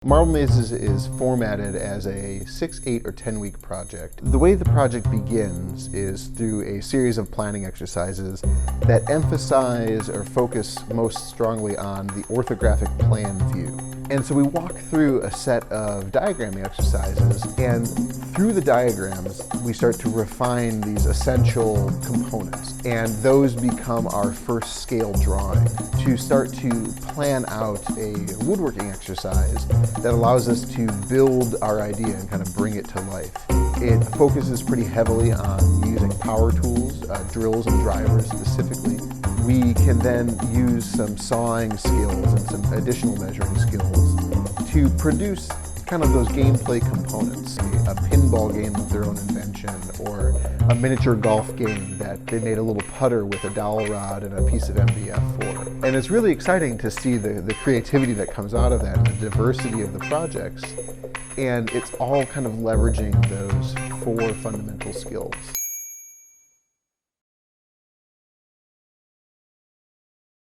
Marble Mazes is formatted as a 6, 8, or 10-week project. The way the project begins is through a series of planning exercises that emphasize or focus most strongly on the orthographic plan view. And so we walk through a set of diagramming exercises, and through the diagrams we start to refine these essential components, and those become our first scale drawing to start to plan out a woodworking exercise that allows us to build our idea and kind of bring it to life. It focuses pretty heavily on using power tools, drills and drivers specifically. We can then use some sawing skills and some additional measuring skills to produce kind of those gameplay components. A pinball game of their own invention, or a miniature golf game that they made a little putter with a dowel rod and a piece of MDF for. And it's really exciting to see the creativity that comes out of that and the diversity of the projects. And it's all kind of leveraging those 4 fundamental skills.